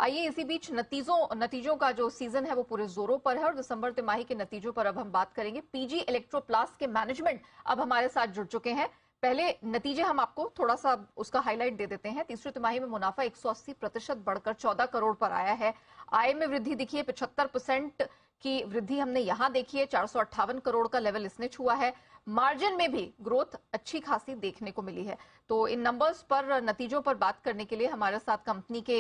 आइए इसी बीच नतीजों का जो सीजन है वो पूरे जोरों पर है और दिसंबर तिमाही के नतीजों पर अब हम बात करेंगे। पीजी इलेक्ट्रोप्लास्ट के मैनेजमेंट अब हमारे साथ जुड़ चुके हैं। पहले नतीजे हम आपको थोड़ा सा उसका हाईलाइट दे देते हैं। तीसरी तिमाही में मुनाफा 180% बढ़कर 14 करोड़ पर आया है। आय में वृद्धि दिखी है, 75% की वृद्धि हमने यहां देखी है। 458 करोड़ का लेवल इसने छुआ है। मार्जिन में भी ग्रोथ अच्छी खासी देखने को मिली है। तो इन नंबर्स पर, नतीजों पर बात करने के लिए हमारे साथ कंपनी के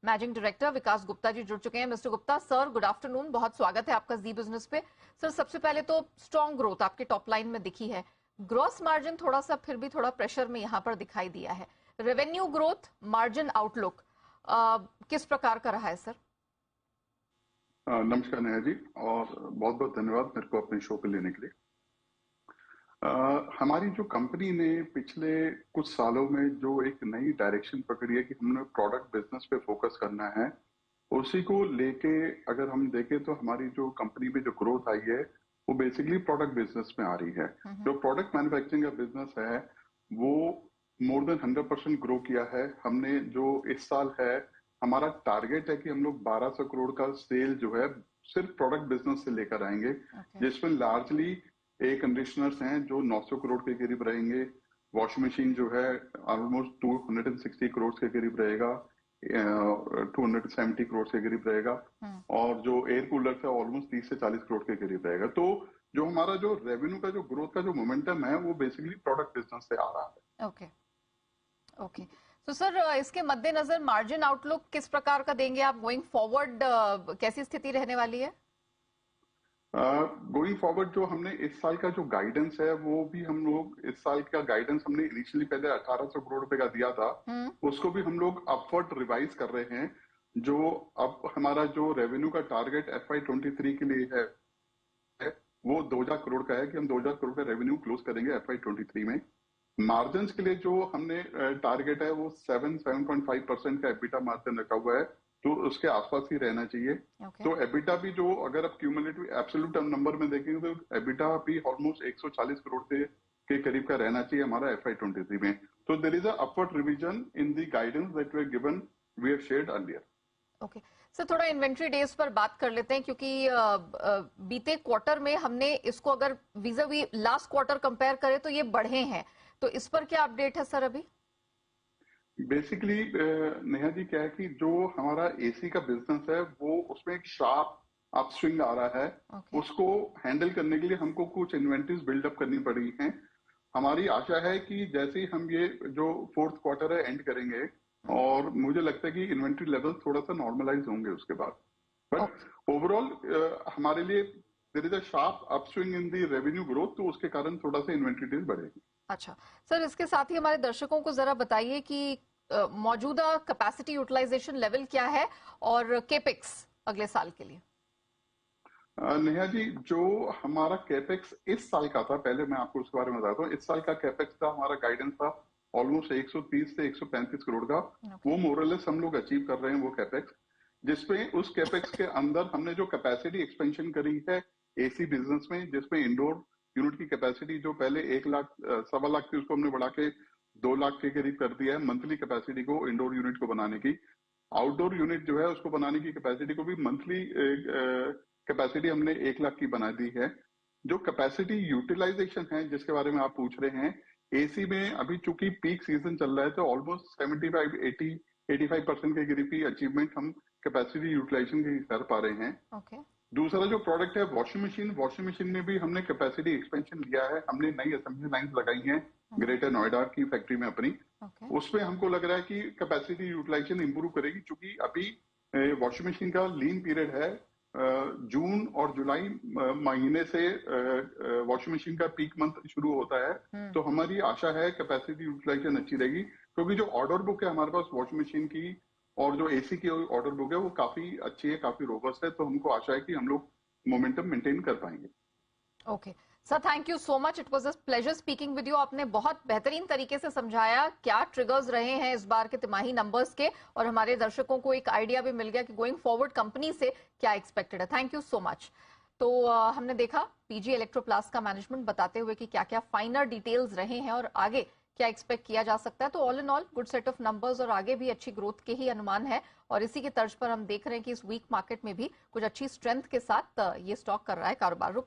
मैनेजिंग डायरेक्टर विकास गुप्ता जी जुड़ चुके हैं। Mister Gupta sir, good afternoon, बहुत स्वागत है आपका जी बिजनेस पे। सर, सबसे पहले तो स्ट्रॉन्ग ग्रोथ आपके टॉप लाइन में दिखी है। ग्रॉस मार्जिन थोड़ा सा फिर भी थोड़ा प्रेशर में यहां पर दिखाई दिया है। रेवेन्यू ग्रोथ, मार्जिन आउटलुक किस प्रकार का रहा है सर? नमस्कार नेहा जी, और बहुत बहुत धन्यवाद मेरे को अपने शो पे लेने के लिए। हमारी जो कंपनी ने पिछले कुछ सालों में जो एक नई डायरेक्शन पकड़ी है कि हमने प्रोडक्ट बिजनेस पे फोकस करना है, उसी को लेके अगर हम देखें तो हमारी जो कंपनी में जो ग्रोथ आई है वो बेसिकली प्रोडक्ट बिजनेस में आ रही है। जो प्रोडक्ट मैन्युफैक्चरिंग का बिजनेस है वो मोर देन 100% ग्रो किया है हमने। जो इस साल है, हमारा टारगेट है कि हम लोग 1200 करोड़ का सेल जो है सिर्फ प्रोडक्ट बिजनेस से लेकर आएंगे, जिसमें लार्जली एयर कंडीशनर्स हैं जो 900 करोड़ के करीब रहेंगे। वॉशिंग मशीन जो है ऑलमोस्ट 260 करोड़ के करीब रहेगा, 270 करोड़ के करीब रहेगा, और जो एयर कूलर है ऑलमोस्ट 30 से 40 करोड़ के करीब रहेगा। तो जो हमारा जो रेवेन्यू का जो ग्रोथ का जो मोमेंटम है वो बेसिकली प्रोडक्ट बिजनेस से आ रहा है। ओके। तो सर, इसके मद्देनजर मार्जिन आउटलुक किस प्रकार का देंगे आप गोइंग फॉरवर्ड? कैसी स्थिति रहने वाली है? गोइंग फॉरवर्ड जो हमने इस साल का जो गाइडेंस है वो भी हम लोग, इस साल का गाइडेंस हमने इनिशियली पहले 1800 करोड़ रुपए का दिया था, उसको भी हम लोग अपवर्ड रिवाइज कर रहे हैं। जो अब हमारा जो रेवेन्यू का टारगेट FY23 के लिए है वो 2000 करोड़ का है कि हम 2000 करोड़ का रेवेन्यू क्लोज करेंगे FY23 में। मार्जिन के लिए जो हमने टारगेट है वो 7.5% का एबिटा मार्जिन रखा हुआ है, तो उसके आसपास ही रहना चाहिए। तो एबिटा भी जो अगर आप क्यूमुलेटिव एब्सोल्यूट नंबर में देखेंगे तो एबिटा भी ऑलमोस्ट 140 करोड़ के करीब का रहना चाहिए हमारा FY23 में। तो there is a upward revision in the guidance that we have given, we have shared earlier. Okay sir, थोड़ा इन्वेंट्री डेज पर बात कर लेते हैं, क्योंकि बीते क्वार्टर में हमने इसको अगर वीज़ा-वी लास्ट क्वार्टर कंपेयर करें तो ये बढ़े हैं। तो इस पर क्या अपडेट है सर अभी? बेसिकली नेहा जी, क्या है कि जो हमारा एसी का बिजनेस है वो उसमें एक शार्प अपस्विंग आ रहा है। उसको हैंडल करने के लिए हमको कुछ इन्वेंटरीज बिल्डअप करनी पड़ी हैं। हमारी आशा है कि जैसे ही हम ये जो फोर्थ क्वार्टर है एंड करेंगे, और मुझे लगता है कि इन्वेंट्री लेवल थोड़ा सा नॉर्मलाइज होंगे उसके बाद। बट ओवरऑल हमारे लिए there is a sharp upswing in the revenue growth, तो उसके कारण थोड़ा सा इन्वेंट्री डेज बढ़ेगी। अच्छा सर, इसके साथ ही हमारे दर्शकों को जरा बताइए कि मौजूदा कैपेसिटी यूटिलाइजेशन लेवल क्या है और केपेक्स अगले साल के लिए। नेहा जी, जो हमारा कैपेक्स इस साल का था, पहले मैं आपको उसके बारे में बताता हूँ। इस साल का कैपेक्स था, हमारा गाइडेंस था ऑलमोस्ट 130 से 135 करोड़ का। वो मोरलेस हम लोग अचीव कर रहे हैं वो कैपेक्स, जिसमें उस कैपेक्स के अंदर हमने जो कैपेसिटी एक्सपेंशन करी है एसी बिजनेस में, जिसमें इंडोर यूनिट की कैपेसिटी जो पहले 1 लाख 1.25 लाख थी उसको हमने बढ़ा के 2 लाख के करीब कर दिया है मंथली कैपेसिटी को इंडोर यूनिट को बनाने की। आउटडोर यूनिट जो है उसको बनाने की कैपेसिटी को भी मंथली कैपेसिटी हमने 1 लाख की बना दी है। जो कैपेसिटी यूटिलाइजेशन है जिसके बारे में आप पूछ रहे हैं, एसी में अभी चूंकि पीक सीजन चल रहा है तो ऑलमोस्ट 75-80-85% के करीब की अचीवमेंट हम कैपेसिटी यूटिलाइजेशन की कर पा रहे हैं। दूसरा जो प्रोडक्ट है वॉशिंग मशीन में भी हमने कैपेसिटी एक्सपेंशन लिया है। हमने नई असेंबली लाइन लगाई है ग्रेटर नोएडा की फैक्ट्री में अपनी। उसमें हमको लग रहा है कि कैपेसिटी यूटिलाइजेशन इंप्रूव करेगी, क्योंकि अभी वॉशिंग मशीन का लीन पीरियड है। जून और जुलाई महीने से वॉशिंग मशीन का पीक मंथ शुरू होता है, तो हमारी आशा है कैपेसिटी यूटिलाइजेशन अच्छी रहेगी, क्योंकि जो ऑर्डर बुक है हमारे पास वॉशिंग मशीन की और जो एसी की ऑर्डर बुक है वो काफी अच्छी है, काफी रोबस्ट है। तो हमको आशा है कि हम लोग मोमेंटम मेंटेन कर पाएंगे। Okay sir, thank you so much, it was a pleasure speaking with you. आपने बहुत बेहतरीन तरीके से समझाया क्या ट्रिगर्स रहे हैं इस बार के तिमाही नंबर्स के, और हमारे दर्शकों को एक आइडिया भी मिल गया कि गोइंग फॉरवर्ड कंपनी से क्या एक्सपेक्टेड है। Thank you so much. तो हमने देखा पीजी इलेक्ट्रोप्लास्ट का मैनेजमेंट बताते हुए कि क्या क्या फाइनर डिटेल्स रहे हैं और आगे क्या एक्सपेक्ट किया जा सकता है? तो all in all good set of numbers और आगे भी अच्छी ग्रोथ के ही अनुमान है, और इसी की तर्ज पर हम देख रहे हैं कि इस वीक मार्केट में भी कुछ अच्छी स्ट्रेंथ के साथ ये स्टॉक कर रहा है कारोबार। रुकते